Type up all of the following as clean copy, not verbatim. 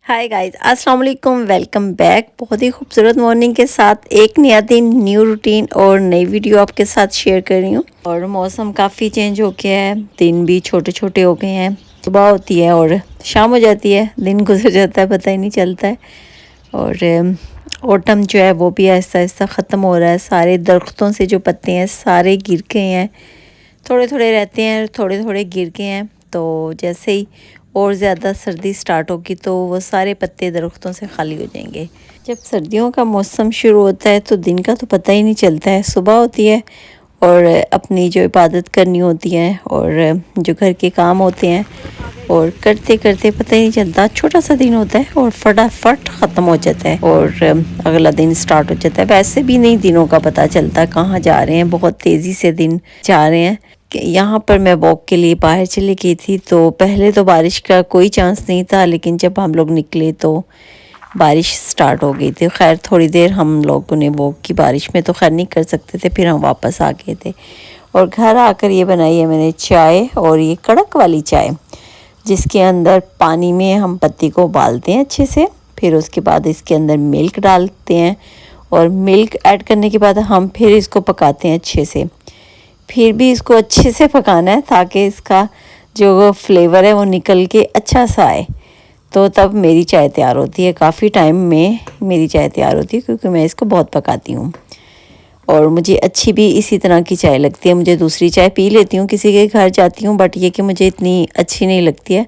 Hi guys, अस्सलाम वालेकुम। Welcome back. बहुत ही खूबसूरत मॉर्निंग के साथ एक नया दिन, न्यू रूटीन और नई वीडियो आपके साथ शेयर कर रही हूँ। और मौसम काफ़ी चेंज हो गया है, दिन भी छोटे छोटे हो गए हैं। सुबह होती है और शाम हो जाती है, दिन गुजर जाता है, पता ही नहीं चलता है। और ऑटम जो है वो भी आहिस्ता आहिस्ता ख़त्म हो रहा है। सारे दरख्तों से जो पत्ते हैं सारे गिर गए हैं, थोड़े थोड़े रहते हैं, थोड़े थोड़े गिर गए हैं। तो जैसे ही और ज़्यादा सर्दी स्टार्ट होगी तो वो सारे पत्ते दरख्तों से खाली हो जाएंगे। जब सर्दियों का मौसम शुरू होता है तो दिन का तो पता ही नहीं चलता है। सुबह होती है और अपनी जो इबादत करनी होती है और जो घर के काम होते हैं और करते करते पता ही नहीं चलता। छोटा सा दिन होता है और फटाफट ख़त्म हो जाता है और अगला दिन स्टार्ट हो जाता है। वैसे भी नहीं दिनों का पता चलता कहाँ जा रहे हैं, बहुत तेज़ी से दिन जा रहे हैं। यहाँ पर मैं वॉक के लिए बाहर चली गई थी तो पहले तो बारिश का कोई चांस नहीं था, लेकिन जब हम लोग निकले तो बारिश स्टार्ट हो गई थी। खैर थोड़ी देर हम लोगों ने वॉक की, बारिश में तो खैर नहीं कर सकते थे, फिर हम वापस आ गए थे। और घर आकर ये बनाई है मैंने चाय, और ये कड़क वाली चाय जिसके अंदर पानी में हम पत्ती को उबालते हैं अच्छे से, फिर उसके बाद इसके अंदर मिल्क डालते हैं और मिल्क ऐड करने के बाद हम फिर इसको पकाते हैं अच्छे से। फिर भी इसको अच्छे से पकाना है ताकि इसका जो फ्लेवर है वो निकल के अच्छा सा आए, तो तब मेरी चाय तैयार होती है। काफ़ी टाइम में मेरी चाय तैयार होती है क्योंकि मैं इसको बहुत पकाती हूँ और मुझे अच्छी भी इसी तरह की चाय लगती है। मुझे दूसरी चाय पी लेती हूँ, किसी के घर जाती हूँ, बट ये कि मुझे इतनी अच्छी नहीं लगती है,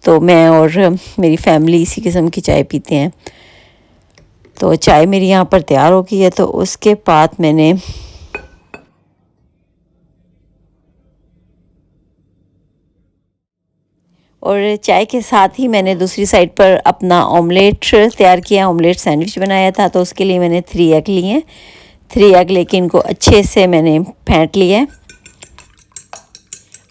तो मैं और मेरी फैमिली इसी किस्म की चाय पीते हैं। तो चाय मेरी यहाँ पर तैयार हो गई है। तो उसके बाद मैंने और चाय के साथ ही मैंने दूसरी साइड पर अपना ऑमलेट तैयार किया, ऑमलेट सैंडविच बनाया था। तो उसके लिए मैंने 3 एग लिए हैं। 3 एग लेके इनको अच्छे से मैंने फेंट लिया है।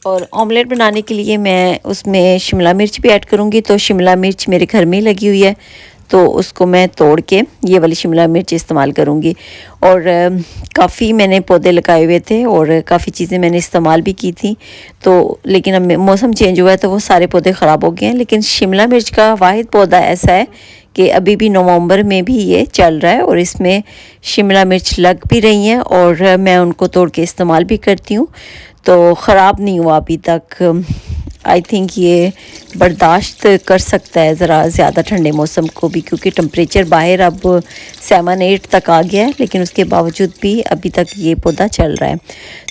और ऑमलेट बनाने के लिए मैं उसमें शिमला मिर्च भी ऐड करूँगी। तो शिमला मिर्च मेरे घर में ही लगी हुई है, तो उसको मैं तोड़ के ये वाली शिमला मिर्च इस्तेमाल करूँगी। और काफ़ी मैंने पौधे लगाए हुए थे और काफ़ी चीज़ें मैंने इस्तेमाल भी की थी, तो लेकिन अब मौसम चेंज हुआ है तो वो सारे पौधे ख़राब हो गए हैं। लेकिन शिमला मिर्च का वाहिद पौधा ऐसा है कि अभी भी नवंबर में भी ये चल रहा है और इसमें शिमला मिर्च लग भी रही हैं और मैं उनको तोड़ के इस्तेमाल भी करती हूँ, तो ख़राब नहीं हुआ अभी तक। आई थिंक ये बर्दाश्त कर सकता है ज़रा ज़्यादा ठंडे मौसम को भी, क्योंकि टेम्परेचर बाहर अब 7-8 तक आ गया है, लेकिन उसके बावजूद भी अभी तक ये पौधा चल रहा है।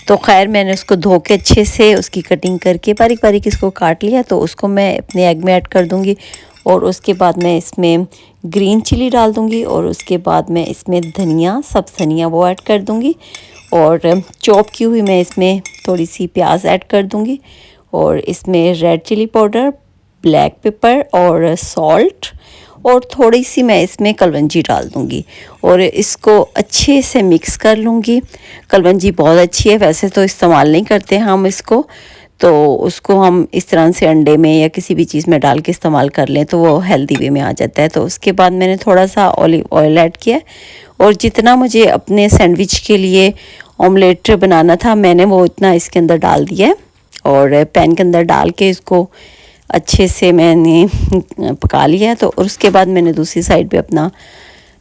तो खैर मैंने उसको धो के अच्छे से उसकी कटिंग करके बारीक बारीक इसको काट लिया। तो उसको मैं अपने एग में ऐड कर दूँगी और उसके बाद मैं इसमें ग्रीन चिली डाल दूँगी और उसके बाद मैं इसमें धनिया, सब्ज़ धनिया वो ऐड कर दूँगी और चॉप की हुई मैं इसमें थोड़ी सी प्याज ऐड कर दूँगी और इसमें red chilli powder, black pepper और सॉल्ट और थोड़ी सी मैं इसमें कलवंजी डाल दूँगी और इसको अच्छे से मिक्स कर लूँगी। कलवंजी बहुत अच्छी है, वैसे तो इस्तेमाल नहीं करते हम इसको, तो उसको हम इस तरह से अंडे में या किसी भी चीज़ में डाल के इस्तेमाल कर लें तो वो हेल्दी वे में आ जाता है। तो उसके बाद मैंने थोड़ा सा ऑलिव ऑयल ऐड किया और जितना मुझे अपने सैंडविच के लिए ऑमलेट बनाना था मैंने वो इतना इसके अंदर डाल दिया है और पैन के अंदर डाल के इसको अच्छे से मैंने पका लिया है। तो उसके बाद मैंने दूसरी साइड पे अपना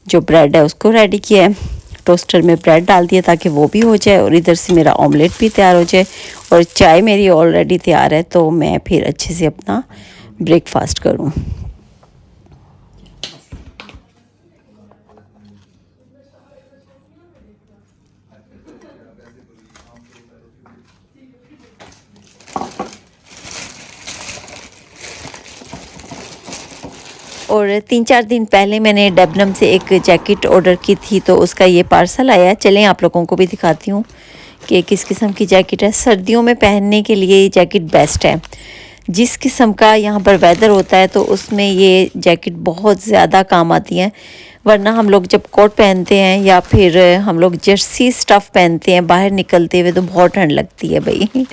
जो ब्रेड है उसको रेडी किया है। टोस्टर में ब्रेड डाल दिया ताकि वो भी हो जाए और इधर से मेरा ऑमलेट भी तैयार हो जाए और चाय मेरी ऑलरेडी तैयार है, तो मैं फिर अच्छे से अपना ब्रेकफास्ट करूँ। और 3-4 दिन पहले मैंने डेबनम से एक जैकेट ऑर्डर की थी, तो उसका ये पार्सल आया। चलें आप लोगों को भी दिखाती हूँ कि किस किस्म की जैकेट है। सर्दियों में पहनने के लिए ये जैकेट बेस्ट है। जिस किस्म का यहाँ पर वेदर होता है तो उसमें ये जैकेट बहुत ज़्यादा काम आती है, वरना हम लोग जब कोट पहनते हैं या फिर हम लोग जर्सी स्टफ़ पहनते हैं बाहर निकलते हुए तो बहुत ठंड लगती है भाई।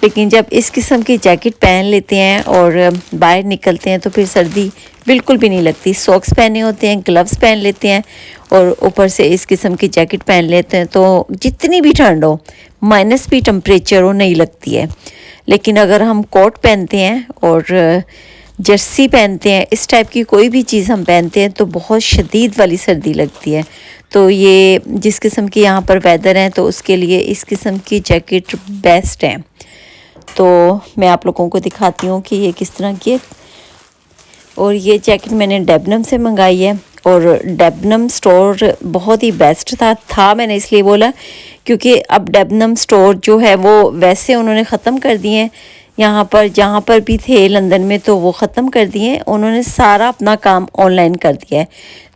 लेकिन जब इस किस्म की जैकेट पहन लेते हैं और बाहर निकलते हैं तो फिर सर्दी बिल्कुल भी नहीं लगती। सॉक्स पहने होते हैं, ग्लव्स पहन लेते हैं और ऊपर से इस किस्म की जैकेट पहन लेते हैं, तो जितनी भी ठंड हो, माइनस भी टेम्परेचर हो, नहीं लगती है। लेकिन अगर हम कोट पहनते हैं और जर्सी पहनते हैं, इस टाइप की कोई भी चीज़ हम पहनते हैं तो बहुत शदीद वाली सर्दी लगती है। तो ये जिस किस्म की यहाँ पर वेदर है तो उसके लिए इस किस्म की जैकेट बेस्ट है। तो मैं आप लोगों को दिखाती हूँ कि ये किस तरह की है। और ये जैकेट मैंने डेबनम से मंगाई है, और डेबनम स्टोर बहुत ही बेस्ट था मैंने इसलिए बोला क्योंकि अब डेबनम स्टोर जो है वो वैसे उन्होंने ख़त्म कर दिए हैं। यहाँ पर जहाँ पर भी थे लंदन में तो वो ख़त्म कर दिए, उन्होंने सारा अपना काम ऑनलाइन कर दिया है।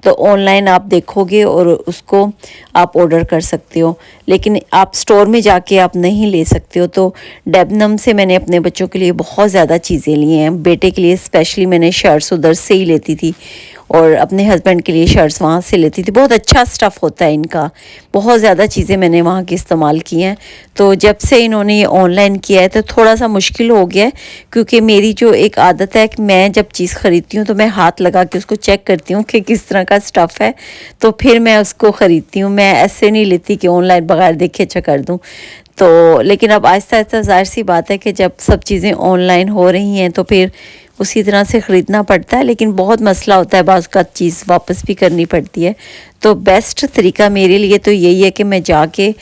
तो ऑनलाइन आप देखोगे और उसको आप ऑर्डर कर सकते हो, लेकिन आप स्टोर में जाके आप नहीं ले सकते हो। तो डेबनम से मैंने अपने बच्चों के लिए बहुत ज़्यादा चीज़ें ली हैं। बेटे के लिए स्पेशली मैंने शर्ट्स उधर से ही लेती थी, और अपने हस्बैंड के लिए शर्ट्स वहाँ से लेती थी। बहुत अच्छा स्टफ़ होता है इनका, बहुत ज़्यादा चीज़ें मैंने वहाँ की इस्तेमाल की हैं। तो जब से इन्होंने ये ऑनलाइन किया है तो थोड़ा सा मुश्किल हो गया है, क्योंकि मेरी जो एक आदत है कि मैं जब चीज़ ख़रीदती हूँ तो मैं हाथ लगा के उसको चेक करती हूँ कि किस तरह का स्टफ़ है, तो फिर मैं उसको ख़रीदती हूँ। मैं ऐसे नहीं लेती कि ऑनलाइन बगैर देखे अच्छा कर दूँ। तो लेकिन अब आहिस्ता आहिस्ता ज़ाहिर सी बात है कि जब सब चीज़ें ऑनलाइन हो रही हैं तो फिर उसी तरह से ख़रीदना पड़ता है, लेकिन बहुत मसला होता है, बाज़ का चीज़ वापस भी करनी पड़ती है। तो बेस्ट तरीका मेरे लिए तो यही है कि मैं जाके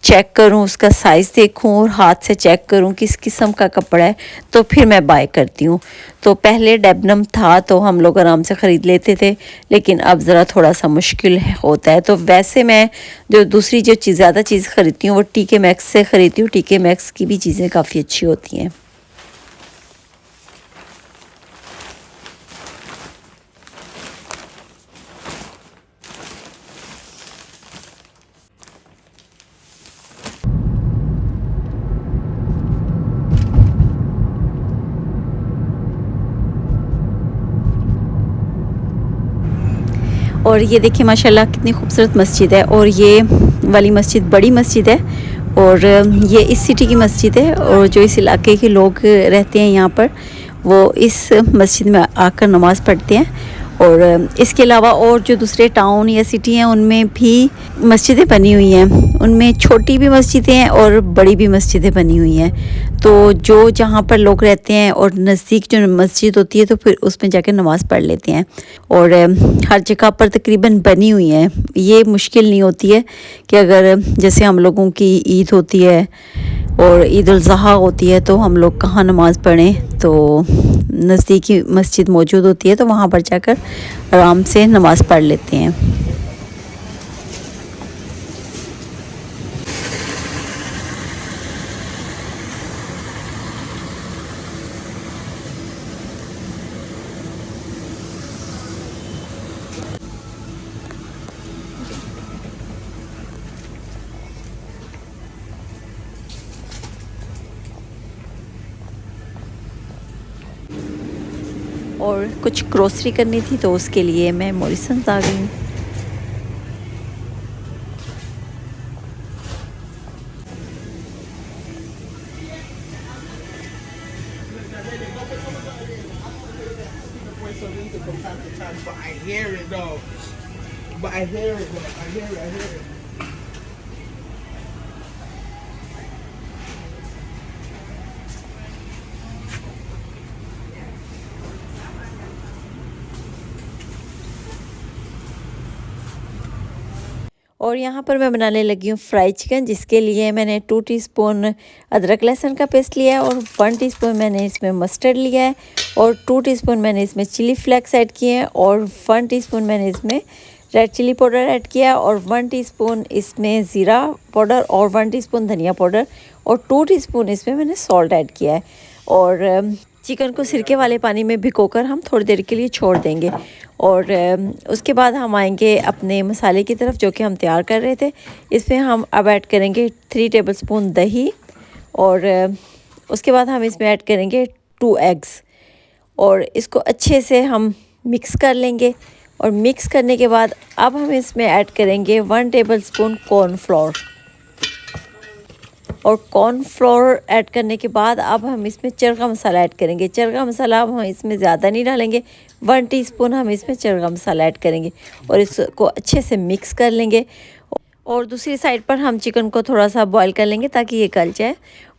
चेक करूं, उसका साइज़ देखूं और हाथ से चेक करूं किस किस्म का कपड़ा है, तो फिर मैं बाय करती हूं। तो पहले डेबनम था तो हम लोग आराम से ख़रीद लेते थे, लेकिन अब ज़रा थोड़ा सा मुश्किल होता है। तो वैसे मैं जो दूसरी जो ज़्यादा चीज़ ख़रीदती हूँ वो टीके मैक्स से ख़रीदती हूँ। टीके मैक्स की भी चीज़ें काफ़ी अच्छी होती हैं। और ये देखिए माशाल्लाह कितनी खूबसूरत मस्जिद है, और ये वाली मस्जिद बड़ी मस्जिद है, और ये इस सिटी की मस्जिद है, और जो इस इलाके के लोग रहते हैं यहाँ पर वो इस मस्जिद में आकर नमाज़ पढ़ते हैं। और इसके अलावा और जो दूसरे टाउन या सिटी हैं उनमें भी मस्जिदें बनी हुई हैं, उनमें छोटी भी मस्जिदें हैं और बड़ी भी मस्जिदें बनी हुई हैं। तो जो जहाँ पर लोग रहते हैं और नज़दीक जो मस्जिद होती है तो फिर उसमें जाकर नमाज़ पढ़ लेते हैं। और हर जगह पर तकरीबन बनी हुई हैं। ये मुश्किल नहीं होती है कि अगर जैसे हम लोगों की ईद होती है और ईद उल ज़ुहा होती है तो हम लोग कहाँ नमाज़ पढ़ें, तो नज़दीकी मस्जिद मौजूद होती है तो वहाँ पर जाकर आराम से नमाज़ पढ़ लेते हैं। और कुछ ग्रोसरी करनी थी तो उसके लिए मैं मॉरिसन्स आ गई हूँ। और यहाँ पर मैं बनाने लगी हूँ फ्राई चिकन, जिसके लिए मैंने 2 टीस्पून अदरक लहसुन का पेस्ट लिया है, और 1 टीस्पून मैंने इसमें मस्टर्ड लिया है, और 2 टीस्पून मैंने इसमें चिली फ्लेक्स ऐड किए हैं, और 1 टीस्पून मैंने इसमें रेड चिली पाउडर ऐड किया, और 1 टीस्पून इसमें ज़ीरा पाउडर, और 1 टीस्पून धनिया पाउडर, और 2 टीस्पून इसमें मैंने सॉल्ट ऐड किया है। और चिकन को सिरके वाले पानी में भिगोकर हम थोड़ी देर के लिए छोड़ देंगे, और उसके बाद हम आएंगे अपने मसाले की तरफ जो कि हम तैयार कर रहे थे। इसमें हम अब ऐड करेंगे 3 टेबलस्पून दही, और उसके बाद हम इसमें ऐड करेंगे 2 एग्स, और इसको अच्छे से हम मिक्स कर लेंगे। और मिक्स करने के बाद अब हम इसमें ऐड करेंगे 1 टेबलस्पून कॉर्नफ्लोर, और कॉर्नफ्लोर ऐड करने के बाद अब हम इसमें चरगा मसाला ऐड करेंगे। चरगा मसाला हम इसमें ज़्यादा नहीं डालेंगे, 1 टीस्पून हम इसमें चरगा मसाला ऐड करेंगे, और इसको अच्छे से मिक्स कर लेंगे। और दूसरी साइड पर हम चिकन को थोड़ा सा बॉईल कर लेंगे ताकि ये गल जाए।